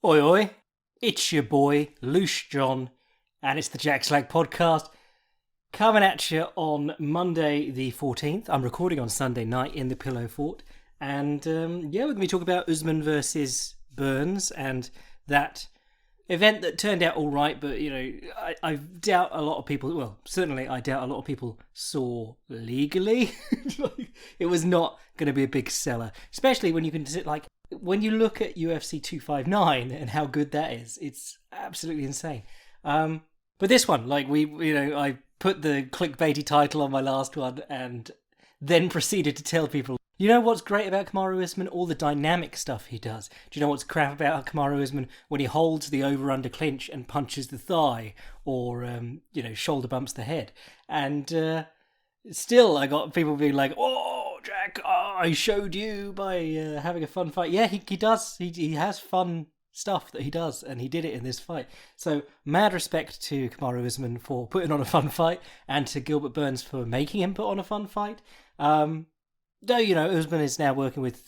Oi oi, it's your boy, Loose John, and it's the Jack Slack podcast coming at you on Monday the 14th. I'm recording on Sunday night in the Pillow Fort, and we're going to be talking about Usman versus Burns and that event that turned out all right, but I doubt a lot of people. Well, certainly I doubt a lot of people saw legally. It was not going to be a big seller, especially when you can sit when you look at UFC 259 and how good that is. It's absolutely insane. But this one, I put the clickbaity title on my last one and then proceeded to tell people, you know what's great about Kamaru Usman? All the dynamic stuff he does. Do you know what's crap about Kamaru Usman? When he holds the over-under clinch and punches the thigh or, shoulder bumps the head. And still I got people being like, oh, Jack, I showed you by having a fun fight. Yeah, he does. He has fun stuff that he does, and he did it in this fight. So mad respect to Kamaru Usman for putting on a fun fight, and to Gilbert Burns for making him put on a fun fight. Though, Usman is now working with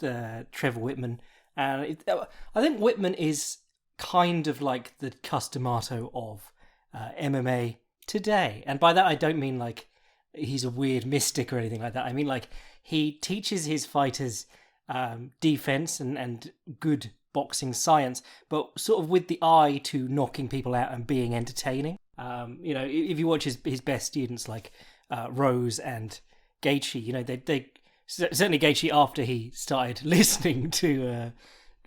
Trevor Whitman, and I think Whitman is kind of like the Customato of MMA today. And by that I don't mean like he's a weird mystic or anything like that. I mean he teaches his fighters defense and good boxing science, but sort of with the eye to knocking people out and being entertaining. If you watch his best students like Rose and Gaethje, they certainly Gaethje after he started listening to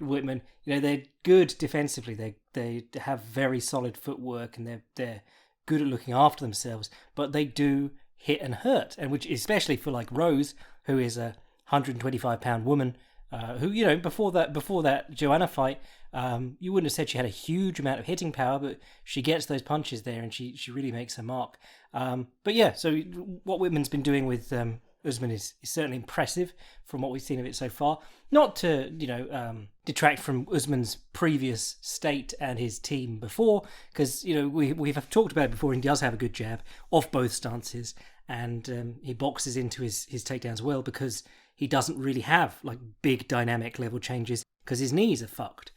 Whitman, they're good defensively. They have very solid footwork and they're good at looking after themselves, but they do hit and hurt, and which especially for like Rose, who is a 125-pound woman, who before that Joanna fight, you wouldn't have said she had a huge amount of hitting power, but she gets those punches there and she really makes her mark. So what Whitman's been doing with Usman is certainly impressive from what we've seen of it so far. Not to detract from Usman's previous state and his team before, because we've talked about it before. He does have a good jab off both stances, and he boxes into his takedowns well because he doesn't really have like big dynamic level changes because his knees are fucked,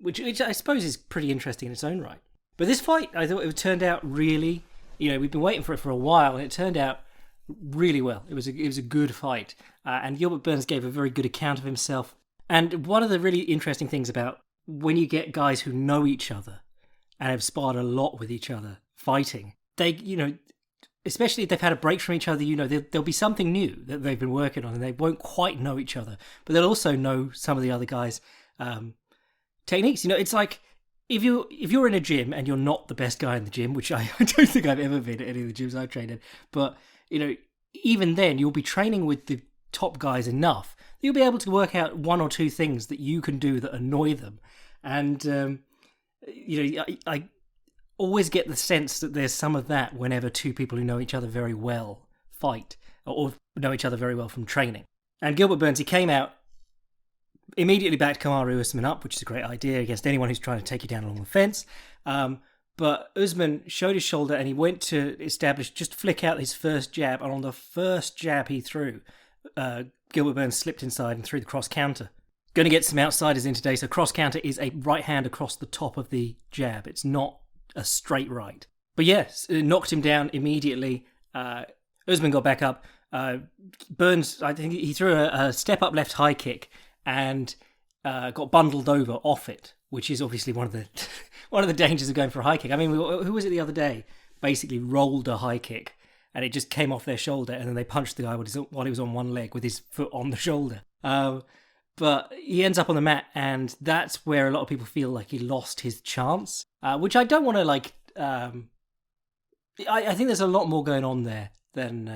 which I suppose is pretty interesting in its own right. But this fight, I thought it turned out really, we've been waiting for it for a while, and it turned out really well. It was a good fight, and Gilbert Burns gave a very good account of himself. And one of the really interesting things about when you get guys who know each other and have sparred a lot with each other fighting, they especially if they've had a break from each other, there'll be something new that they've been working on, and they won't quite know each other, but they'll also know some of the other guys' techniques. It's like if you're in a gym and you're not the best guy in the gym, which I don't think I've ever been at any of the gyms I've trained in, but even then you'll be training with the top guys enough that you'll be able to work out one or two things that you can do that annoy them. And I always get the sense that there's some of that whenever two people who know each other very well fight, or know each other very well from training. And Gilbert Burns, he came out, immediately backed Kamaru Usman up, which is a great idea against anyone who's trying to take you down along the fence. But Usman showed his shoulder and he went to just flick out his first jab, and on the first jab he threw, Gilbert Burns slipped inside and threw the cross counter. Going to get some outsiders in today, so cross counter is a right hand across the top of the jab. It's not a straight right. But yes, it knocked him down immediately. Usman got back up. Burns, I think he threw a step-up left high kick and got bundled over off it, which is obviously one of the dangers of going for a high kick. I mean, who was it the other day? Basically rolled a high kick and it just came off their shoulder, and then they punched the guy while he was on one leg with his foot on the shoulder. But he ends up on the mat, and that's where a lot of people feel like he lost his chance, which I don't want to I think there's a lot more going on there than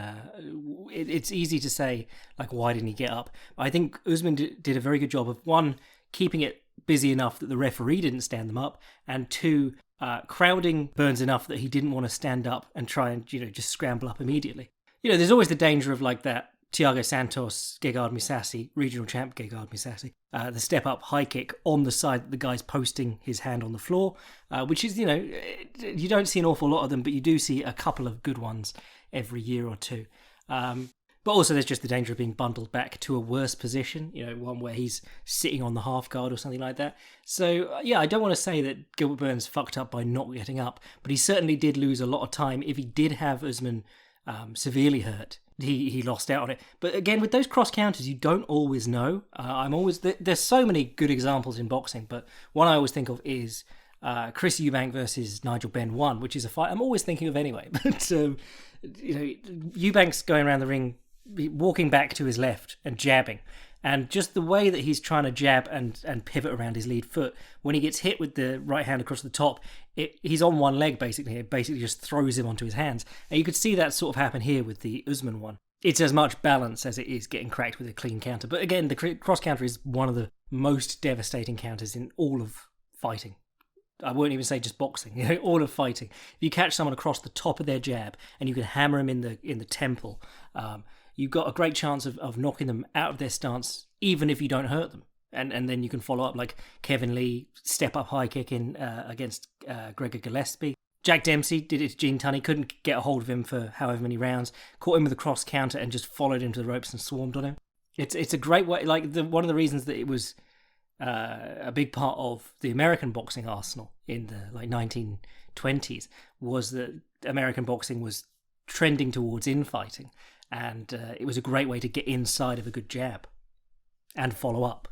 it's easy to say, why didn't he get up? I think Usman did a very good job of, one, keeping it busy enough that the referee didn't stand them up, and two, crowding Burns enough that he didn't want to stand up and try and just scramble up immediately. There's always the danger of that Thiago Santos Gegard Mousasi, regional champ Gegard Mousasi, the step up high kick on the side that the guy's posting his hand on the floor, which is you don't see an awful lot of them, but you do see a couple of good ones every year or two. But also there's just the danger of being bundled back to a worse position, one where he's sitting on the half guard or something like that. So, yeah, I don't want to say that Gilbert Burns fucked up by not getting up, but he certainly did lose a lot of time. If he did have Usman severely hurt, he lost out on it. But again, with those cross counters, you don't always know. There's so many good examples in boxing, but one I always think of is Chris Eubank versus Nigel Benn 1, which is a fight I'm always thinking of anyway. But, Eubank's going around the ring, walking back to his left and jabbing. And just the way that he's trying to jab and pivot around his lead foot, when he gets hit with the right hand across the top, he's on one leg basically. It basically just throws him onto his hands. And you could see that sort of happen here with the Usman one. It's as much balance as it is getting cracked with a clean counter. But again, the cross counter is one of the most devastating counters in all of fighting. I won't even say just boxing, all of fighting. If you catch someone across the top of their jab and you can hammer him in the temple, you've got a great chance of knocking them out of their stance, even if you don't hurt them. And then you can follow up like Kevin Lee, step-up high kick against Gregor Gillespie. Jack Dempsey did it to Gene Tunney, couldn't get a hold of him for however many rounds, caught him with a cross counter and just followed him to the ropes and swarmed on him. It's a great way, one of the reasons that it was a big part of the American boxing arsenal in the 1920s was that American boxing was trending towards infighting, and it was a great way to get inside of a good jab and follow up.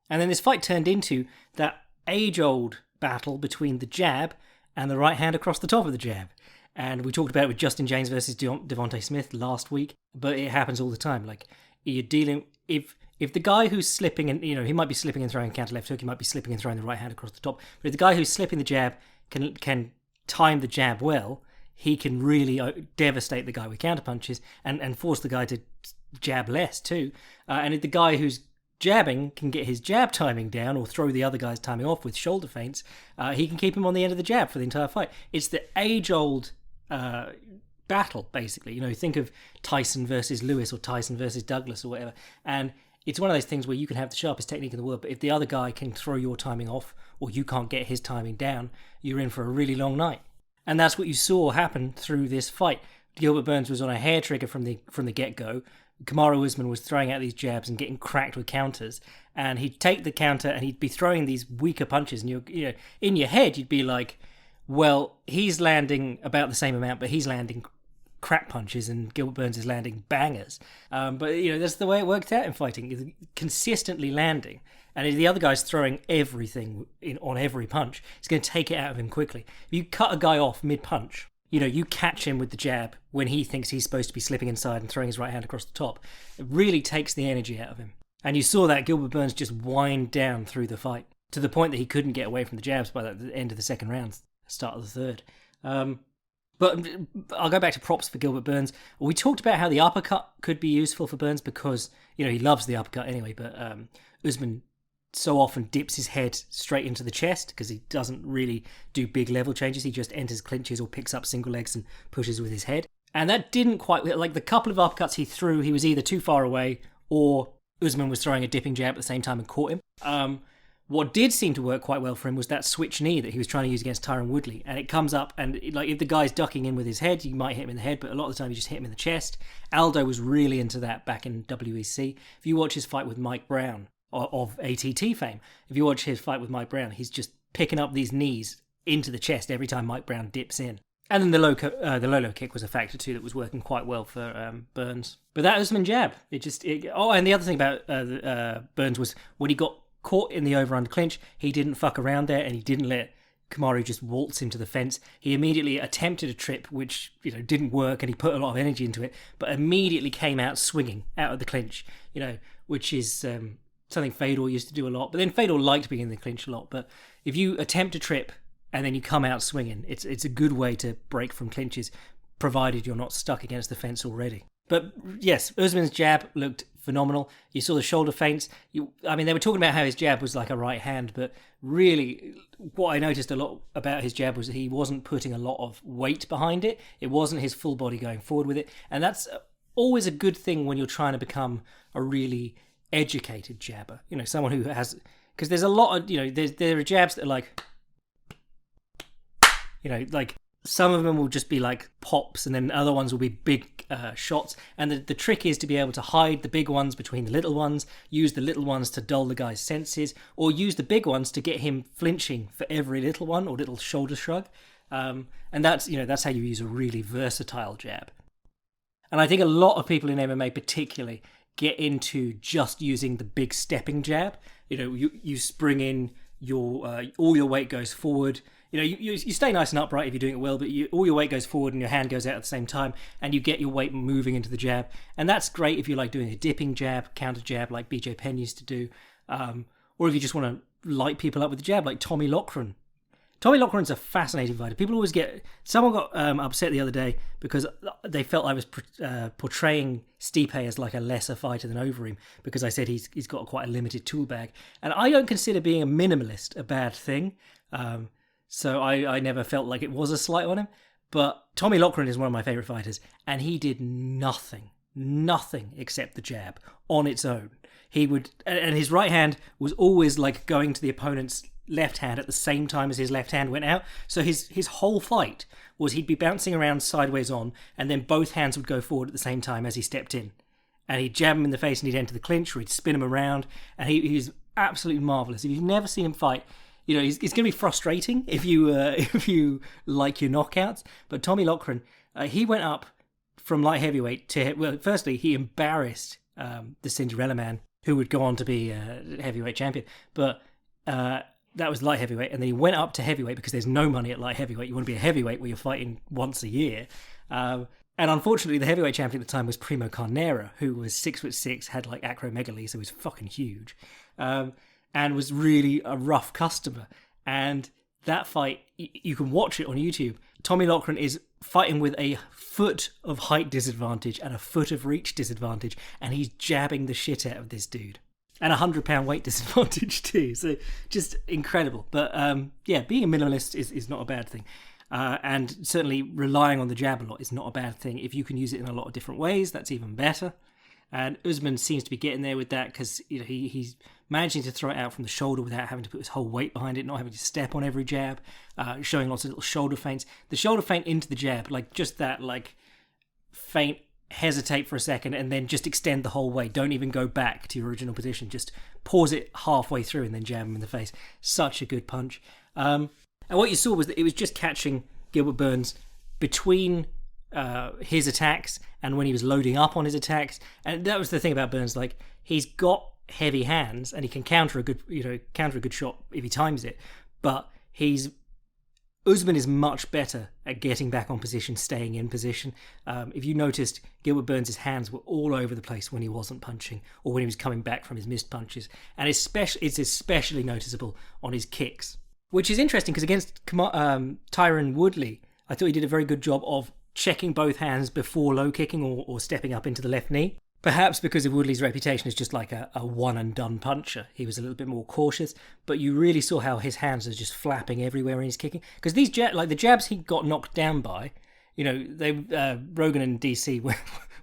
And then this fight turned into that age-old battle between the jab and the right hand across the top of the jab. And we talked about it with Justin James versus Devontae Smith last week, but it happens all the time. Like, you're dealing... If the guy who's slipping and he might be slipping and throwing a counter left hook, he might be slipping and throwing the right hand across the top. But if the guy who's slipping the jab can time the jab well, he can really devastate the guy with counter punches and force the guy to jab less too. And if the guy who's jabbing can get his jab timing down or throw the other guy's timing off with shoulder feints, he can keep him on the end of the jab for the entire fight. It's the age-old battle, basically. Think of Tyson versus Lewis or Tyson versus Douglas or whatever. And it's one of those things where you can have the sharpest technique in the world, but if the other guy can throw your timing off or you can't get his timing down, you're in for a really long night. And that's what you saw happen through this fight. Gilbert Burns was on a hair trigger from the get-go. Kamaru Usman was throwing out these jabs and getting cracked with counters, and he'd take the counter and he'd be throwing these weaker punches, and in your head you'd be like, well, he's landing about the same amount, but he's landing crap punches and Gilbert Burns is landing bangers. But that's the way it worked out in fighting, consistently landing. And if the other guy's throwing everything on every punch, it's going to take it out of him quickly. If you cut a guy off mid-punch, you catch him with the jab when he thinks he's supposed to be slipping inside and throwing his right hand across the top. It really takes the energy out of him. And you saw that Gilbert Burns just wind down through the fight to the point that he couldn't get away from the jabs by the end of the second round, start of the third. But I'll go back to props for Gilbert Burns. We talked about how the uppercut could be useful for Burns because, he loves the uppercut anyway, but Usman so often dips his head straight into the chest because he doesn't really do big level changes. He just enters clinches or picks up single legs and pushes with his head. And that didn't quite... the couple of uppercuts he threw, he was either too far away or Usman was throwing a dipping jab at the same time and caught him. What did seem to work quite well for him was that switch knee that he was trying to use against Tyron Woodley. And it comes up, and if the guy's ducking in with his head, you might hit him in the head, but a lot of the time you just hit him in the chest. Aldo was really into that back in WEC. If you watch his fight with Mike Brown, of ATT fame, if you watch his fight with Mike Brown, he's just picking up these knees into the chest every time Mike Brown dips in. And then the low kick was a factor too that was working quite well for Burns. But that Usman jab, and the other thing about Burns was when he got caught in the over-under clinch, he didn't fuck around there and he didn't let Kamaru just waltz him to the fence. He immediately attempted a trip which didn't work and he put a lot of energy into it, but immediately came out swinging out of the clinch, which is something Fedor used to do a lot. But then Fedor liked being in the clinch a lot. But if you attempt a trip and then you come out swinging, it's a good way to break from clinches, provided you're not stuck against the fence already. But yes, Usman's jab looked phenomenal. You saw the shoulder feints. They were talking about how his jab was like a right hand, but really what I noticed a lot about his jab was that he wasn't putting a lot of weight behind it. It wasn't his full body going forward with it. And that's always a good thing when you're trying to become a really educated jabber. Someone who has... Because there's a lot of... there are jabs that are like Some of them will just be like pops, and then other ones will be big shots. And the trick is to be able to hide the big ones between the little ones, use the little ones to dull the guy's senses, or use the big ones to get him flinching for every little one or little shoulder shrug. And that's how you use a really versatile jab. And I think a lot of people in MMA particularly get into just using the big stepping jab. You spring in, all your weight goes forward. You stay nice and upright if you're doing it well, but all your weight goes forward and your hand goes out at the same time, and you get your weight moving into the jab. And that's great if you like doing a dipping jab, counter jab like BJ Penn used to do, or if you just want to light people up with the jab like Tommy Loughran. Tommy Loughran's a fascinating fighter. Someone got upset the other day because they felt I was portraying Stipe as like a lesser fighter than Overeem, because I said he's got quite a limited tool bag. And I don't consider being a minimalist a bad thing. So I never felt like it was a slight on him. But Tommy Loughran is one of my favourite fighters, and he did nothing except the jab on its own. And his right hand was always like going to the opponent's left hand at the same time as his left hand went out. So his whole fight was he'd be bouncing around sideways on, and then both hands would go forward at the same time as he stepped in. And he'd jab him in the face and he'd enter the clinch, or he'd spin him around. And he's absolutely marvellous. If you've never seen him fight, he's going to be frustrating if you like your knockouts. But Tommy Loughran, he went up from light heavyweight to... firstly, he embarrassed the Cinderella Man, who would go on to be heavyweight champion. But... that was light heavyweight, and then he went up to heavyweight because there's no money at light heavyweight. You want to be a heavyweight where you're fighting once a year. And unfortunately, the heavyweight champion at the time was Primo Carnera, who was 6'6", had like acromegaly, so he was fucking huge, and was really a rough customer. And that fight, you can watch it on YouTube. Tommy Loughran is fighting with a foot of height disadvantage and a foot of reach disadvantage, and he's jabbing the shit out of this dude. And a 100-pound weight disadvantage too. So just incredible. But being a minimalist is not a bad thing. And certainly relying on the jab a lot is not a bad thing. If you can use it in a lot of different ways, that's even better. And Usman seems to be getting there with that, because he's managing to throw it out from the shoulder without having to put his whole weight behind it, not having to step on every jab, showing lots of little shoulder feints. The shoulder feint into the jab, like just that feint, hesitate for a second and then just extend the whole way. Don't even go back to your original position. Just pause it halfway through and then jab him in the face. Such a good punch. And what you saw was that it was just catching Gilbert Burns between his attacks and when he was loading up on his attacks. And that was the thing about Burns. Like, he's got heavy hands and he can counter a good shot if he times it. But Usman is much better at getting back on position, staying in position. If you noticed, Gilbert Burns' hands were all over the place when he wasn't punching or when he was coming back from his missed punches. And it's especially noticeable on his kicks, which is interesting because against Tyron Woodley, I thought he did a very good job of checking both hands before low kicking or stepping up into the left knee. Perhaps because of Woodley's reputation as just like a one-and-done puncher. He was a little bit more cautious, but you really saw how his hands are just flapping everywhere when he's kicking. Because these the jabs he got knocked down by, Rogan and DC,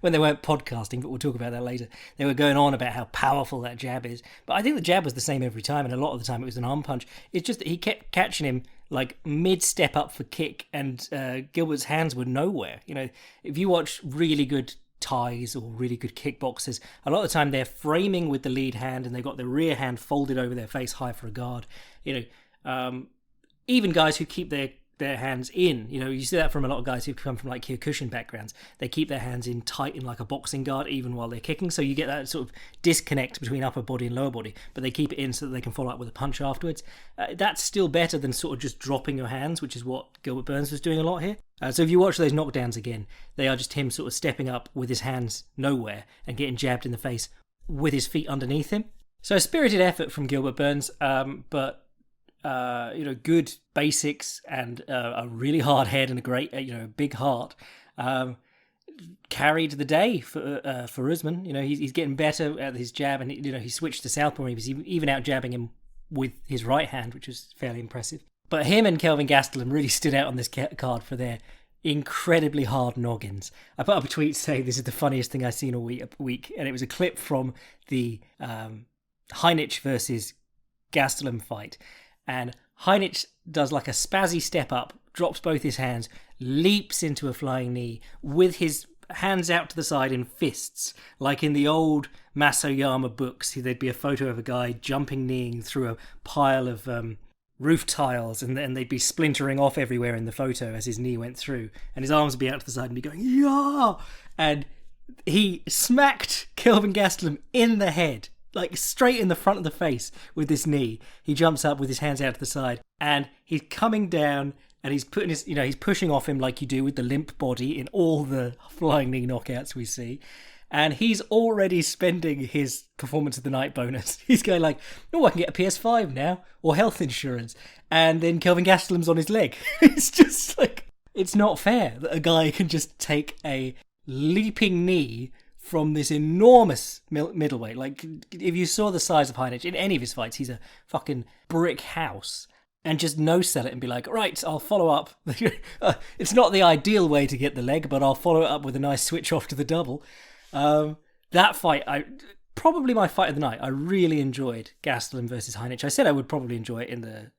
when they weren't podcasting, but we'll talk about that later, they were going on about how powerful that jab is. But I think the jab was the same every time, and a lot of the time it was an arm punch. It's just that he kept catching him like mid-step up for kick, and Gilbert's hands were nowhere. If you watch really good Thais or really good kickboxers, a lot of the time they're framing with the lead hand and they've got the rear hand folded over their face high for a guard. Even guys who keep their hands in, you see that from a lot of guys who come from like Kyokushin backgrounds. They keep their hands in tight in like a boxing guard even while they're kicking, so you get that sort of disconnect between upper body and lower body, but they keep it in so that they can follow up with a punch afterwards. That's still better than sort of just dropping your hands, which is what Gilbert Burns was doing a lot here. So if you watch those knockdowns again, they are just him sort of stepping up with his hands nowhere and getting jabbed in the face with his feet underneath him. So a spirited effort from Gilbert Burns, but good basics and a really hard head and a great, big heart carried the day for Usman. He's getting better at his jab, and he switched to southpaw. He was even out jabbing him with his right hand, which was fairly impressive. But him and Kelvin Gastelum really stood out on this card for their incredibly hard noggins. I put up a tweet saying this is the funniest thing I've seen all week, and it was a clip from the Heinich versus Gastelum fight. And Heinich does like a spazzy step up drops both his hands, leaps into a flying knee with his hands out to the side in fists, like in the old Masoyama books. There'd be a photo of a guy jumping kneeing through a pile of roof tiles, and then they'd be splintering off everywhere in the photo as his knee went through, and his arms would be out to the side and be going, yeah! And he smacked Kelvin Gastelum in the head, like straight in the front of the face with this knee. He jumps up with his hands out to the side, and he's coming down, and he's putting his, he's pushing off him like you do with the limp body in all the flying knee knockouts we see. And he's already spending his performance of the night bonus. He's going like, oh, I can get a PS5 now, or health insurance. And then Kelvin Gastelum's on his leg. It's just like, it's not fair that a guy can just take a leaping knee from this enormous middleweight. Like, if you saw the size of Heinrich in any of his fights, he's a fucking brick house. And just no-sell it and be like, right, I'll follow up. It's not the ideal way to get the leg, but I'll follow it up with a nice switch off to the double. That fight, probably my fight of the night. I really enjoyed Gastelum versus Heinrich. I said I would probably enjoy it in the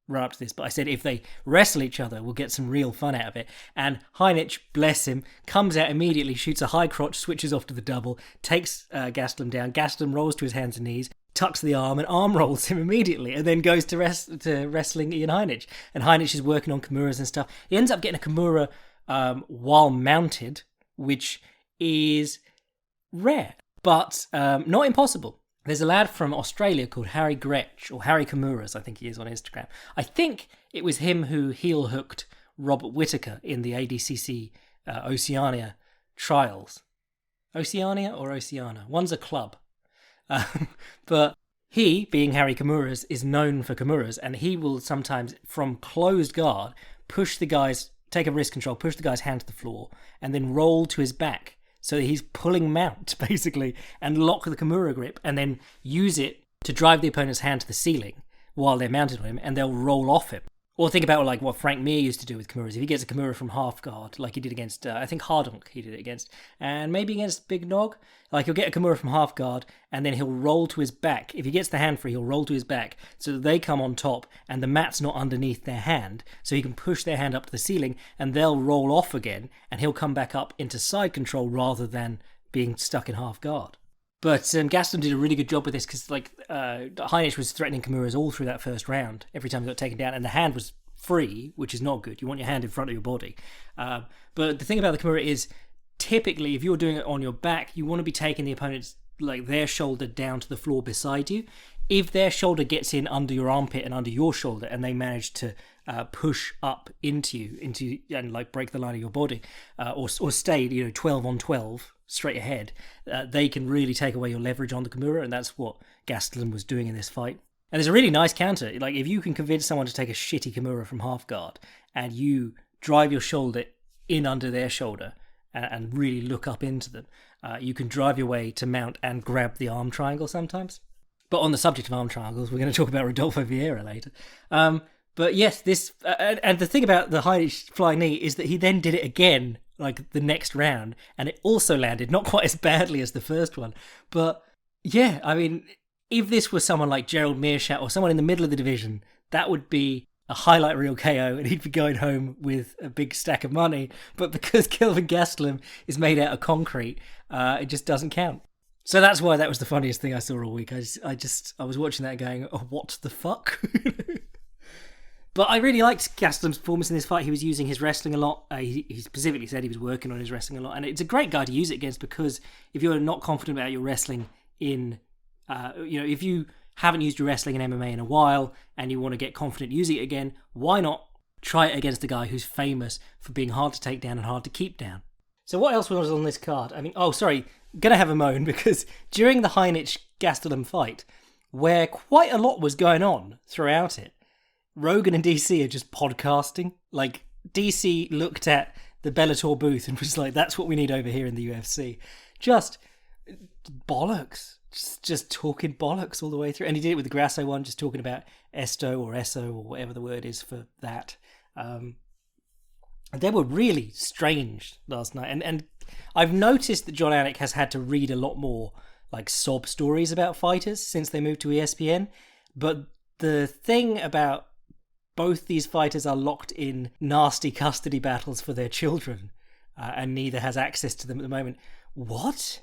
run-up to this, but I said if they wrestle each other, we'll get some real fun out of it. And Heinrich, bless him, comes out immediately, shoots a high crotch, switches off to the double, takes Gastelum down. Gastelum rolls to his hands and knees, tucks the arm and arm rolls him immediately, and then goes to wrestling Ian Heinrich. And Heinrich is working on Kimuras and stuff. He ends up getting a Kimura while mounted, which is rare, but not impossible. There's a lad from Australia called Harry Gretsch, or Harry Kimuras, I think he is on Instagram. I think it was him who heel hooked Robert Whittaker in the ADCC Oceania trials. Oceania or Oceania? One's a club. But he, being Harry Kimuras, is known for Kimuras, and he will sometimes, from closed guard, take a wrist control, push the guy's hand to the floor, and then roll to his back. So he's pulling mount, basically, and lock the Kimura grip, and then use it to drive the opponent's hand to the ceiling while they're mounted on him, and they'll roll off him. Or think about like what Frank Mir used to do with Kimuras. If he gets a Kimura from half guard, like he did against, I think Hardonk he did it against, and maybe against Big Nog, like he'll get a Kimura from half guard, and then he'll roll to his back. If he gets the hand free, he'll roll to his back so that they come on top, and the mat's not underneath their hand, so he can push their hand up to the ceiling, and they'll roll off again, and he'll come back up into side control rather than being stuck in half guard. But Gastelum did a really good job with this because Heinrich was threatening Kimuras all through that first round, every time he got taken down, and the hand was free, which is not good. You want your hand in front of your body. But the thing about the Kimura is, typically, if you're doing it on your back, you want to be taking the opponent's, like, their shoulder down to the floor beside you. If their shoulder gets in under your armpit and under your shoulder, and they manage to push up into you and like break the line of your body, or stay 12 on 12 straight ahead, they can really take away your leverage on the Kimura, and that's what Gastelum was doing in this fight. And there's a really nice counter. Like, if you can convince someone to take a shitty Kimura from half guard, and you drive your shoulder in under their shoulder and really look up into them, you can drive your way to mount and grab the arm triangle sometimes. But on the subject of arm triangles, we're going to talk about Rodolfo Vieira later. But yes, this and the thing about the high flying knee is that he then did it again, like the next round, and it also landed, not quite as badly as the first one. But yeah, I mean, if this was someone like Gerald Meerschaert or someone in the middle of the division, that would be a highlight reel KO, and he'd be going home with a big stack of money. But because Kelvin Gastelum is made out of concrete, it just doesn't count. So that's why that was the funniest thing I saw all week. I was watching that going, oh, what the fuck? But I really liked Gastelum's performance in this fight. He was using his wrestling a lot. He specifically said he was working on his wrestling a lot. And it's a great guy to use it against, because if you're not confident about your wrestling in, if you haven't used your wrestling in MMA in a while and you want to get confident using it again, why not try it against a guy who's famous for being hard to take down and hard to keep down? So what else was on this card? I mean, going to have a moan, because during the Heinrich-Gastelum fight, where quite a lot was going on throughout it, Rogan and DC are just podcasting. Like, DC looked at the Bellator booth and was like, that's what we need over here in the UFC. Just bollocks. Just talking bollocks all the way through. And he did it with the Grasso one, just talking about Esto or Eso or whatever the word is for that. They were really strange last night. And I've noticed that John Anik has had to read a lot more like sob stories about fighters since they moved to ESPN. But the thing about both these fighters are locked in nasty custody battles for their children, and neither has access to them at the moment. What?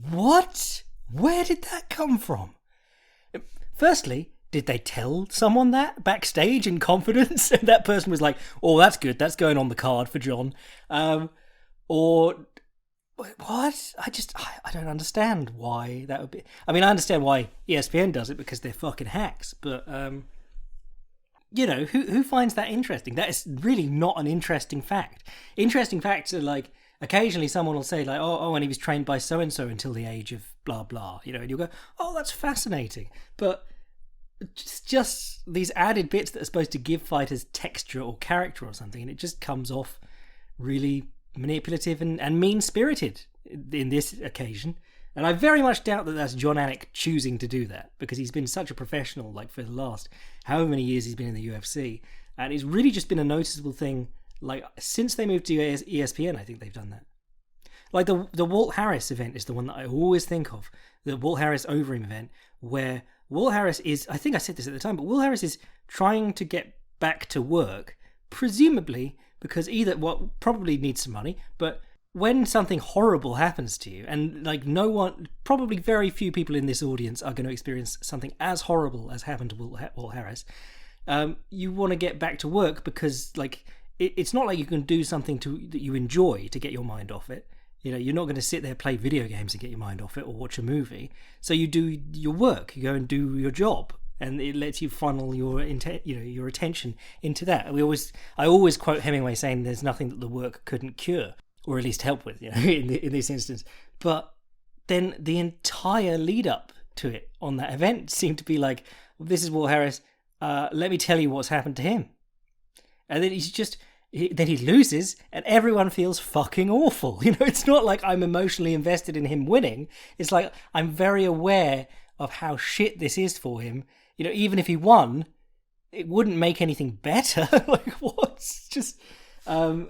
Where did that come from? Firstly, did they tell someone that backstage in confidence? And that person was like, oh, that's good. That's going on the card for John. Or what? I don't understand why that would be. I mean, I understand why ESPN does it because they're fucking hacks. But, who finds that interesting? That is really not an interesting fact. Interesting facts are like, occasionally someone will say like, oh, and he was trained by so-and-so until the age of blah, blah, and you'll go, oh, that's fascinating. But just these added bits that are supposed to give fighters texture or character or something, and it just comes off really manipulative and mean-spirited in this occasion. And I very much doubt that that's John Anik choosing to do that, because he's been such a professional like for the last however many years he's been in the UFC, and it's really just been a noticeable thing like since they moved to ESPN. I think they've done that. Like the Walt Harris event is the one that I always think of, the Walt Harris Overeem event, where Walt Harris is, I think I said this at the time, but Walt Harris is trying to get back to work, presumably because either, well, probably needs some money, but when something horrible happens to you, and like no one, probably very few people in this audience are going to experience something as horrible as happened to Walt Harris, you want to get back to work because like it's not like you can do something that you enjoy to get your mind off it. You're not going to sit there, play video games and get your mind off it or watch a movie. So you do your work, you go and do your job, and it lets you funnel your attention into that. I always quote Hemingway saying there's nothing that the work couldn't cure, or at least help with, in this instance. But then the entire lead up to it on that event seemed to be like, well, this is Walt Harris, let me tell you what's happened to him. And then then he loses and everyone feels fucking awful. It's not like I'm emotionally invested in him winning. It's like I'm very aware of how shit this is for him. Even if he won, it wouldn't make anything better. Like what? It's just, is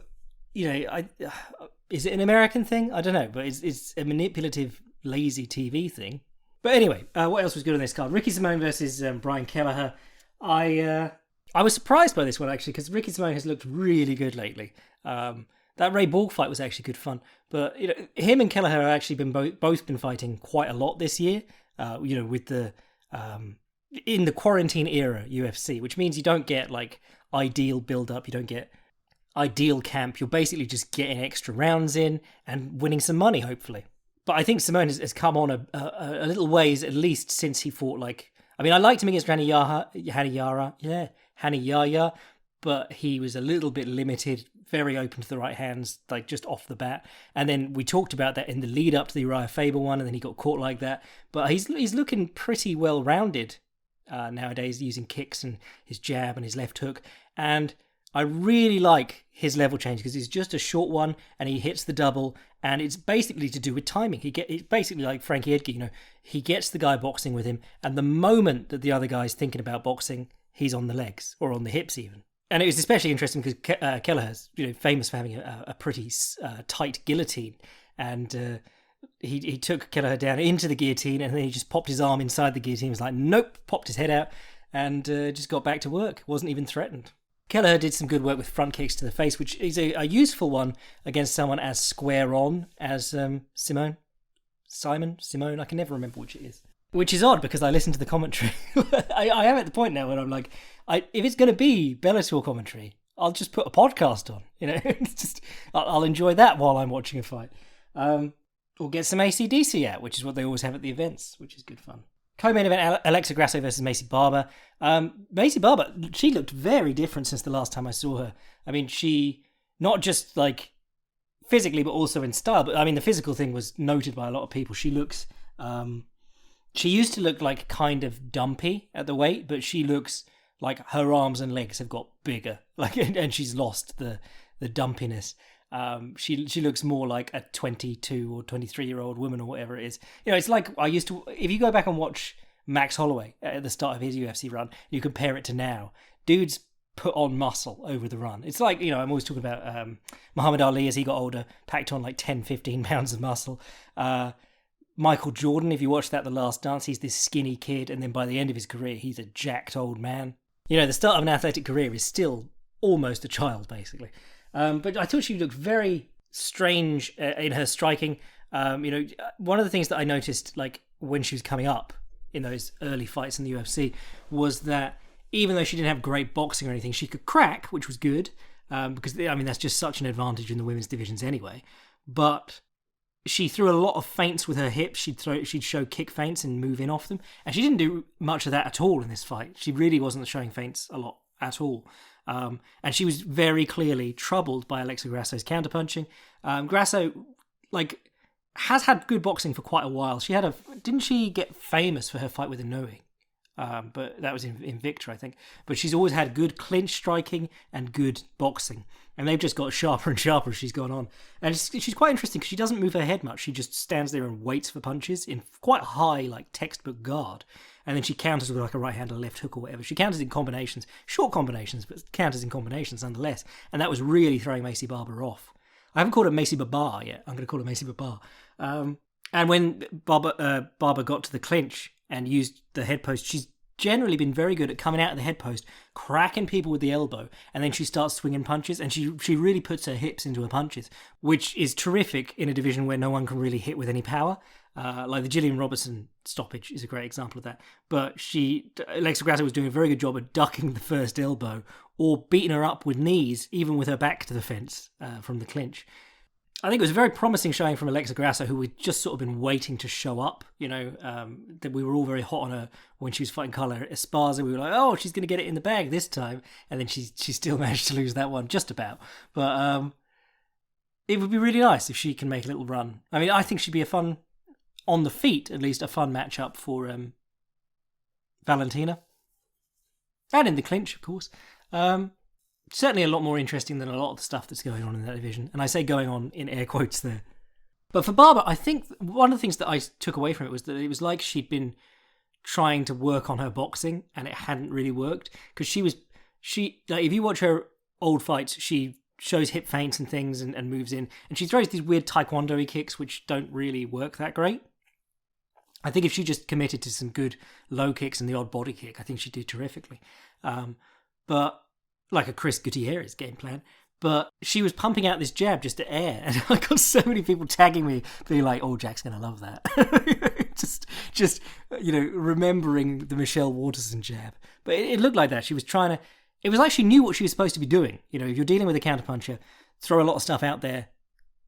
it an American thing? I don't know, but it's a manipulative, lazy TV thing. But anyway, what else was good on this card? Ricky Simone versus Brian Kelleher. I was surprised by this one, actually, because Ricky Simone has looked really good lately. That Ray Borg fight was actually good fun. But, him and Kelleher have actually both been fighting quite a lot this year, with the in the quarantine era UFC, which means you don't get, like, ideal build-up, you don't get ideal camp. You're basically just getting extra rounds in and winning some money, hopefully. But I think Simone has come on a little ways, at least since he fought, like... I mean, I liked him against Hanayaya, but he was a little bit limited, very open to the right hands, like just off the bat. And then we talked about that in the lead up to the Uriah Faber one, and then he got caught like that. But he's looking pretty well rounded nowadays, using kicks and his jab and his left hook. And I really like his level change because it's just a short one and he hits the double, and it's basically to do with timing. It's basically like Frankie Edgar, he gets the guy boxing with him, and the moment that the other guy's thinking about boxing, he's on the legs or on the hips even. And it was especially interesting because Kelleher's famous for having a pretty tight guillotine, and he took Kelleher down into the guillotine, and then he just popped his arm inside the guillotine. He was like, nope, popped his head out, and just got back to work. Wasn't even threatened. Kelleher did some good work with front kicks to the face, which is a useful one against someone as square on as Simone, I can never remember which it is. Which is odd because I listen to the commentary. I am at the point now where I'm like, if it's going to be Bellator commentary, I'll just put a podcast on. It's just I'll enjoy that while I'm watching a fight. Or get some AC/DC out, which is what they always have at the events, which is good fun. Co-main event, Alexa Grasso versus Missy Barber. Missy Barber, she looked very different since the last time I saw her. I mean, she, not just like physically, but also in style. But I mean, the physical thing was noted by a lot of people. She looks... She used to look like kind of dumpy at the weight, but she looks like her arms and legs have got bigger, and she's lost the dumpiness. She looks more like a 22 or 23-year-old woman or whatever it is. It's like I used to. If you go back and watch Max Holloway at the start of his UFC run, you compare it to now. Dude's put on muscle over the run. It's like, I'm always talking about Muhammad Ali as he got older, packed on like 10, 15 pounds of muscle. Michael Jordan, if you watch that, The Last Dance, he's this skinny kid, and then by the end of his career, he's a jacked old man. The start of an athletic career is still almost a child, basically. But I thought she looked very strange in her striking. One of the things that I noticed, like when she was coming up in those early fights in the UFC, was that even though she didn't have great boxing or anything, she could crack, which was good, because that's just such an advantage in the women's divisions anyway. But she threw a lot of feints with her hips. She'd show kick feints and move in off them, and she didn't do much of that at all in this fight. She really wasn't showing feints a lot at all. And she was very clearly troubled by Alexa Grasso's counterpunching. Grasso, has had good boxing for quite a while. Didn't she get famous for her fight with Inoue? But that was in Invicta, I think. But she's always had good clinch striking and good boxing. And they've just got sharper and sharper as she's gone on. And she's quite interesting because she doesn't move her head much. She just stands there and waits for punches in quite high, textbook guard. And then she counters with a right hand or left hook or whatever. She counters in combinations, short combinations, but counters in combinations nonetheless. And that was really throwing Maycee Barber off. I haven't called her Maycee Barber yet. I'm going to call her Maycee Barber. And when Barber got to the clinch and used the head post, she's generally been very good at coming out of the head post, cracking people with the elbow, and then she starts swinging punches, and she really puts her hips into her punches, which is terrific in a division where no one can really hit with any power. The Gillian Robertson stoppage is a great example of that. But Alexa Grasso was doing a very good job of ducking the first elbow or beating her up with knees, even with her back to the fence from the clinch. I think it was a very promising showing from Alexa Grasso, who we'd just sort of been waiting to show up. That we were all very hot on her when she was fighting Kelleher at Esparza. We were like, oh, she's going to get it in the bag this time. And then she still managed to lose that one, just about. But it would be really nice if she can make a little run. I think she'd be on the feet, at least, a fun matchup for Valentina. And in the clinch, of course. Certainly a lot more interesting than a lot of the stuff that's going on in that division. And I say going on in air quotes there. But for Barber, I think one of the things that I took away from it was that it was like she'd been trying to work on her boxing and it hadn't really worked. Because if you watch her old fights, she shows hip feints and things and moves in. And she throws these weird taekwondo-y kicks which don't really work that great. I think if she just committed to some good low kicks and the odd body kick, I think she'd do terrifically. But like a Chris Gutierrez game plan. But she was pumping out this jab just to air. And I got so many people tagging me, being like, oh, Jack's going to love that. just remembering the Michelle Waterson jab. But it looked like that. She was trying to... It was like she knew what she was supposed to be doing. If you're dealing with a counterpuncher, throw a lot of stuff out there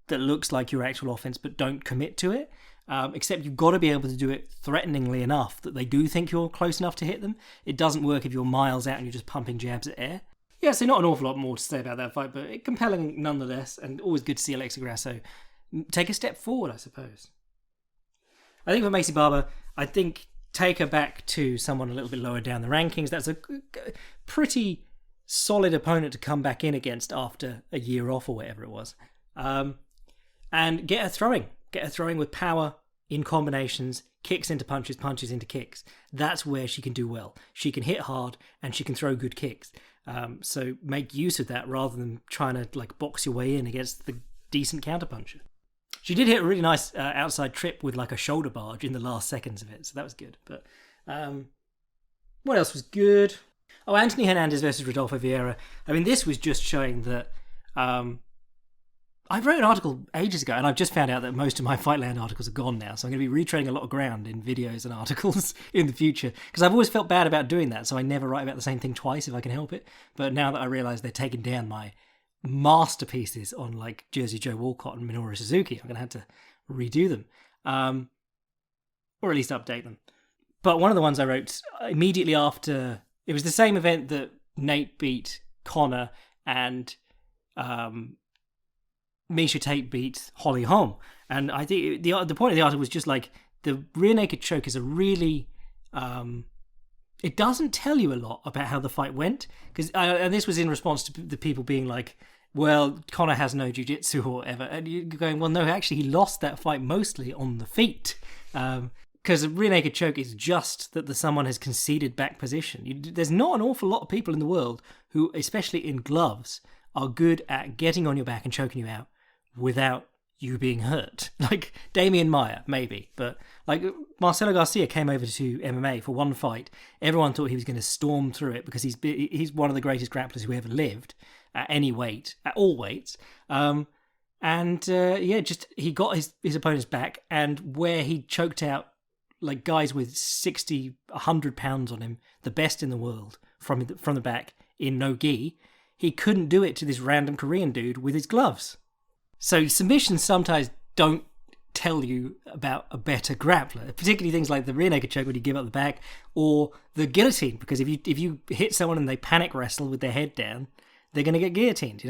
that looks like your actual offense, but don't commit to it. Except you've got to be able to do it threateningly enough that they do think you're close enough to hit them. It doesn't work if you're miles out and you're just pumping jabs at air. Yeah, so not an awful lot more to say about that fight, but compelling nonetheless, and always good to see Alexa Grasso take a step forward, I suppose. I think for Maycee Barber, take her back to someone a little bit lower down the rankings. That's a pretty solid opponent to come back in against after a year off or whatever it was. And get her throwing with power in combinations, kicks into punches, punches into kicks. That's where she can do well. She can hit hard and she can throw good kicks. So make use of that rather than trying to box your way in against the decent counterpuncher. She did hit a really nice outside trip with a shoulder barge in the last seconds of it, so that was good. But what else was good? Oh, Anthony Hernandez versus Rodolfo Vieira. This was just showing that... I wrote an article ages ago, and I've just found out that most of my Fightland articles are gone now, so I'm going to be retreading a lot of ground in videos and articles in the future, because I've always felt bad about doing that, so I never write about the same thing twice if I can help it. But now that I realise they're taking down my masterpieces on Jersey Joe Walcott and Minoru Suzuki, I'm going to have to redo them, or at least update them. But one of the ones I wrote immediately after, it was the same event that Nate beat Connor and Miesha Tate beat Holly Holm. And I think the point of the article was just the rear naked choke is a really... it doesn't tell you a lot about how the fight went. And this was in response to the people being like, well, Connor has no jiu-jitsu or whatever. And you're going, well, no, actually, he lost that fight mostly on the feet. Because a rear naked choke is just that someone has conceded back position. There's not an awful lot of people in the world who, especially in gloves, are good at getting on your back and choking you out without you being hurt. Like Damian Maia, maybe, but like Marcelo Garcia came over to MMA for one fight. Everyone thought he was going to storm through it because he's one of the greatest grapplers who ever lived at any weight, at all weights. Just he got his opponent's back, and where he choked out like guys with 60, 100 pounds on him, the best in the world from the back in no gi, he couldn't do it to this random Korean dude with his gloves. So submissions sometimes don't tell you about a better grappler, particularly things like the rear naked choke when you give up the back, or the guillotine, because if you hit someone and they panic wrestle with their head down, they're going to get guillotined.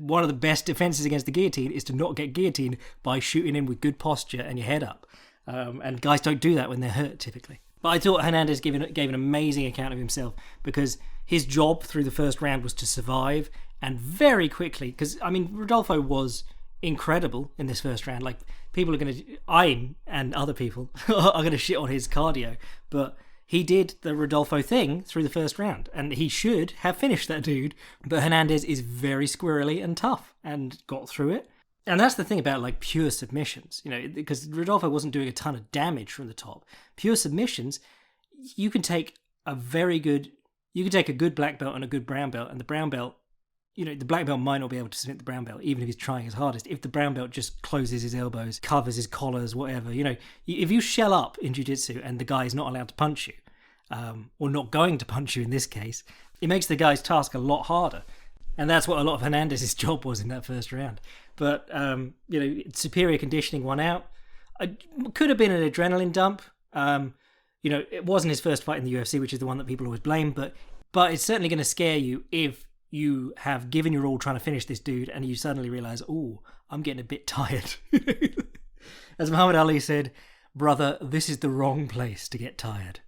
One of the best defenses against the guillotine is to not get guillotined by shooting in with good posture and your head up. And guys don't do that when they're hurt, typically. But I thought Hernandez gave an amazing account of himself, because his job through the first round was to survive, and very quickly, because, I mean, Rodolfo was incredible in this first round. Like, people are going to, and other people are going to shit on his cardio, but he did the Rodolfo thing through the first round, and he should have finished that dude. But Hernandez is very squirrely and tough and got through it. And that's the thing about like pure submissions, because Rodolfo wasn't doing a ton of damage from the top. Pure submissions, you can take a good black belt and a good brown belt, and the brown belt, the black belt might not be able to submit the brown belt, even if he's trying his hardest. If the brown belt just closes his elbows, covers his collars, whatever, if you shell up in jiu-jitsu and the guy is not allowed to punch you, or not going to punch you in this case, it makes the guy's task a lot harder. And that's what a lot of Hernandez's job was in that first round. But, superior conditioning won out. It could have been an adrenaline dump. It wasn't his first fight in the UFC, which is the one that people always blame, but it's certainly going to scare you if you have given your all trying to finish this dude and you suddenly realise, oh, I'm getting a bit tired. As Muhammad Ali said, brother, this is the wrong place to get tired.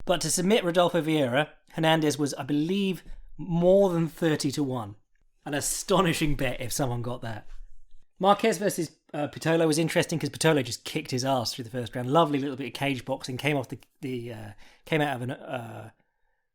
But to submit Rodolfo Vieira, Hernandez was, I believe, more than 30-1. An astonishing bet if someone got that. Marquez versus Pitolo was interesting because Pitolo just kicked his ass through the first round. Lovely little bit of cage boxing. Came out of a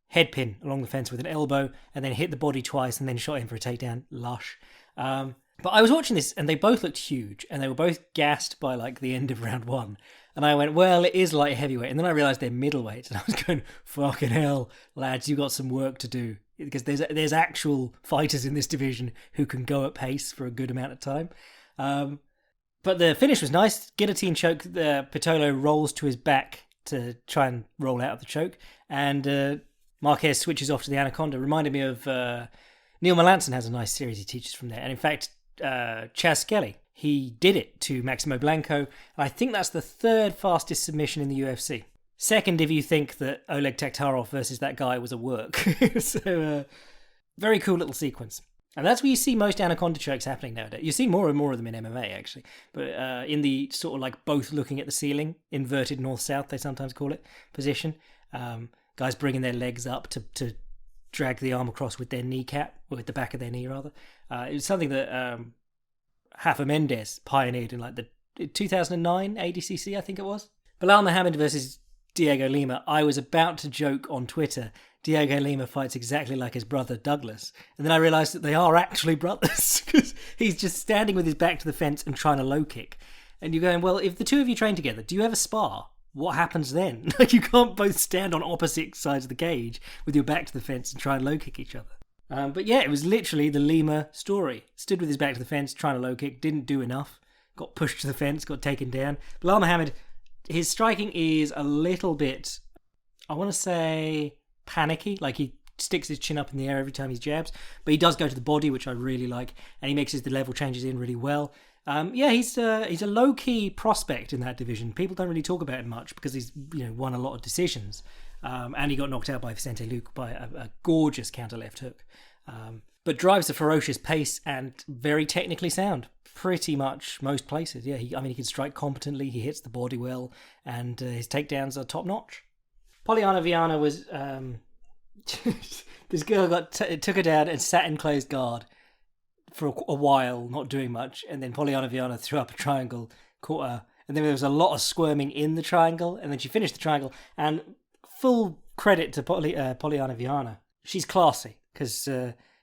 head pin along the fence with an elbow, and then hit the body twice, and then shot him for a takedown. Lush. But I was watching this, and they both looked huge, and they were both gassed by like the end of round one. And I went, well, it is light heavyweight. And then I realised they're middleweights, and I was going, fucking hell, lads, you got some work to do. Because there's actual fighters in this division who can go at pace for a good amount of time. But the finish was nice. Guillotine choke. Pitolo rolls to his back to try and roll out of the choke. And Marquez switches off to the Anaconda. Reminded me of Neil Melanson has a nice series he teaches from there. And in fact, Chaz Skelly, he did it to Maximo Blanco. And I think that's the third fastest submission in the UFC. Second, if you think that Oleg Taktarov versus that guy was a work. So, very cool little sequence. And that's where you see most Anaconda chokes happening nowadays. You see more and more of them in MMA, actually. But in the sort of like both looking at the ceiling, inverted north-south, they sometimes call it, position. Guys bringing their legs up to drag the arm across with their kneecap, or with the back of their knee, rather. It was something that Rafa Mendes pioneered in like the 2009 ADCC, I think it was. Bilal Muhammad versus Diego Lima. I was about to joke on Twitter, Diego Lima fights exactly like his brother Douglas. And then I realised that they are actually brothers, because he's just standing with his back to the fence and trying to low kick. And you're going, well, if the two of you train together, do you ever spar? What happens then? Like, you can't both stand on opposite sides of the cage with your back to the fence and try and low kick each other. But yeah, it was literally the Lima story. Stood with his back to the fence, trying to low kick, didn't do enough. Got pushed to the fence, got taken down. Bilal Muhammad, his striking is a little bit, I want to say, panicky. Like, he sticks his chin up in the air every time he jabs. But he does go to the body, which I really like. And he mixes the level changes in really well. He's a low-key prospect in that division. People don't really talk about him much because he's won a lot of decisions. And he got knocked out by Vicente Luque by a gorgeous counter left hook. But drives a ferocious pace and very technically sound. Pretty much most places. Yeah, he can strike competently, he hits the body well, and his takedowns are top-notch. Polyana Viana was... this girl took her down and sat in closed guard for a while, not doing much, and then Polyana Viana threw up a triangle, caught her, and then there was a lot of squirming in the triangle, and then she finished the triangle, and full credit to Polyana Viana. She's classy, because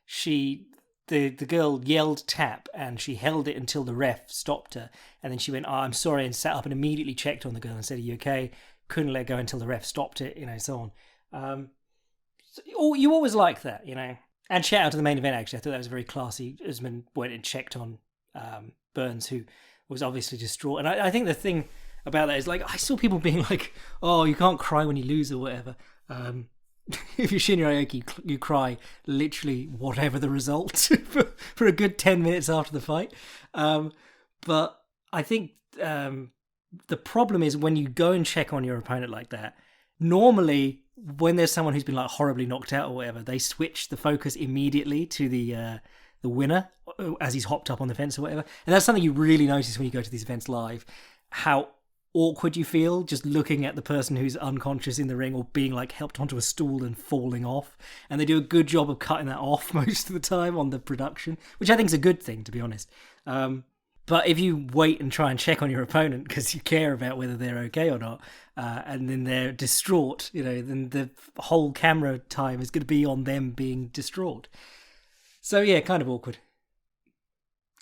she the girl yelled tap, and she held it until the ref stopped her, and then she went, "Oh, I'm sorry," and sat up and immediately checked on the girl and said, "Are you okay?" Couldn't let go until the ref stopped it, so on. So you always like that, And shout out to the main event, actually. I thought that was very classy. Usman went and checked on Burns, who was obviously distraught. And I think the thing about that is, I saw people being like, "Oh, you can't cry when you lose," or whatever. If you're Shinya Aoki, you cry literally whatever the result for a good 10 minutes after the fight. But I think the problem is when you go and check on your opponent like that, normally when there's someone who's been horribly knocked out or whatever, they switch the focus immediately to the winner as he's hopped up on the fence or whatever. And that's something you really notice when you go to these events live, how awkward you feel just looking at the person who's unconscious in the ring or being helped onto a stool and falling off. And they do a good job of cutting that off most of the time on the production, which I think is a good thing, to be honest. But if you wait and try and check on your opponent because you care about whether they're okay or not, and then they're distraught, then the whole camera time is going to be on them being distraught. So yeah, kind of awkward.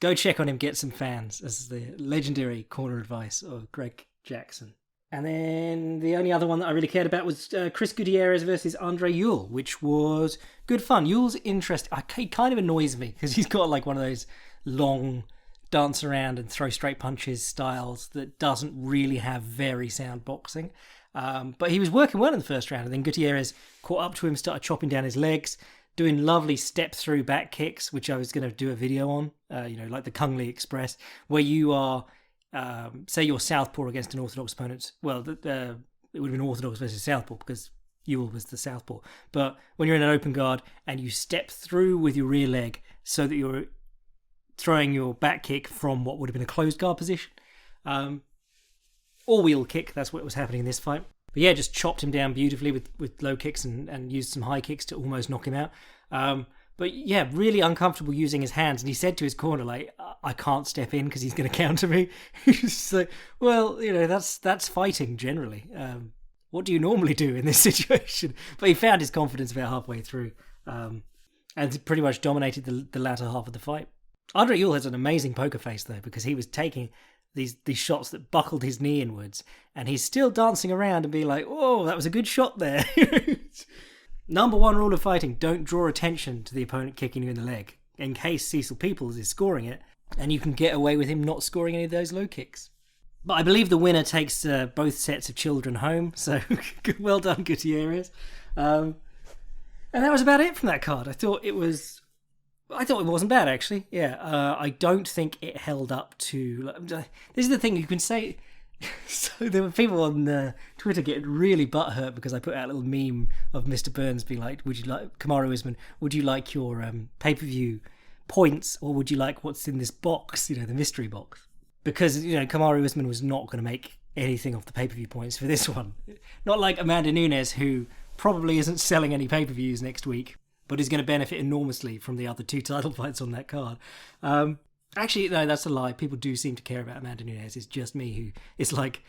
Go check on him, get some fans, as the legendary corner advice of Greg Jackson. And then the only other one that I really cared about was Chris Gutierrez versus Andre Yule, which was good fun. Yule's interesting. He kind of annoys me because he's got one of those long dance around and throw straight punches styles that doesn't really have very sound boxing. But he was working well in the first round, and then Gutierrez caught up to him, started chopping down his legs, doing lovely step-through back kicks, which I was going to do a video on, like the Kung Lee Express, where you are, say you're southpaw against an orthodox opponent. Well, it would have been orthodox versus southpaw because Yule was the southpaw. But when you're in an open guard and you step through with your rear leg so that you're throwing your back kick from what would have been a closed guard position, or wheel kick, that's what was happening in this fight. But yeah, just chopped him down beautifully with low kicks and used some high kicks to almost knock him out. But yeah, really uncomfortable using his hands. And he said to his corner, I can't step in because he's going to counter me. So, well, that's fighting generally. What do you normally do in this situation? But he found his confidence about halfway through, and pretty much dominated the latter half of the fight. Andre Yule has an amazing poker face, though, because he was taking these shots that buckled his knee inwards, and he's still dancing around and being like, "Oh, that was a good shot there." Number one rule of fighting: don't draw attention to the opponent kicking you in the leg, in case Cecil Peoples is scoring it, and you can get away with him not scoring any of those low kicks. But I believe the winner takes both sets of children home, so well done, Gutierrez. And that was about it from that card. I thought it wasn't bad, actually. Yeah, I don't think it held up to... This is the thing, you can say... So there were people on Twitter getting really butthurt because I put out a little meme of Mr. Burns being like, "Would you like, Kamaru Usman, would you like your pay-per-view points, or would you like what's in this box, the mystery box?" Because, Kamaru Usman was not going to make anything off the pay-per-view points for this one. Not like Amanda Nunes, who probably isn't selling any pay-per-views next week, but is going to benefit enormously from the other two title fights on that card. Actually, no, that's a lie. People do seem to care about Amanda Nunes. It's just me who is like,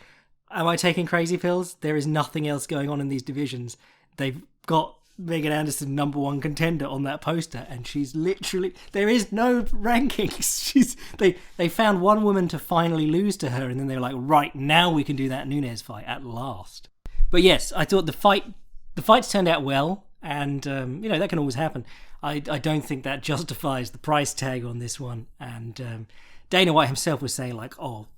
am I taking crazy pills? There is nothing else going on in these divisions. They've got Megan Anderson number one contender on that poster, and she's literally... There is no rankings. They found one woman to finally lose to her, and then they were like, right, now we can do that Nunes fight at last. But yes, I thought the fights turned out well. And, that can always happen. I don't think that justifies the price tag on this one. And Dana White himself was saying,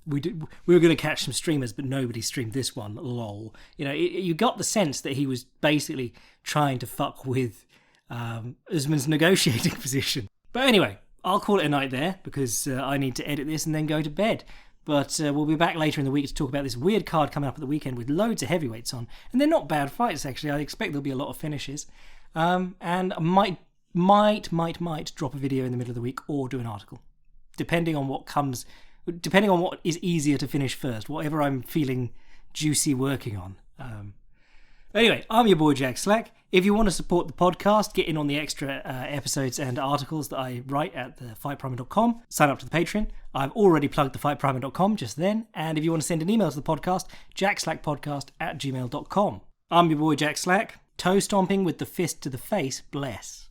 we were going to catch some streamers, but nobody streamed this one, lol. You got the sense that he was basically trying to fuck with Usman's negotiating position. But anyway, I'll call it a night there because I need to edit this and then go to bed. But we'll be back later in the week to talk about this weird card coming up at the weekend with loads of heavyweights on. And they're not bad fights, actually. I expect there'll be a lot of finishes. And I might drop a video in the middle of the week or do an article. Depending on what is easier to finish first. Whatever I'm feeling juicy working on. Anyway, I'm your boy Jack Slack. If you want to support the podcast, get in on the extra episodes and articles that I write at thefightprimer.com. Sign up to the Patreon. I've already plugged thefightprimer.com just then. And if you want to send an email to the podcast, jackslackpodcast@gmail.com. I'm your boy Jack Slack. Toe stomping with the fist to the face. Bless.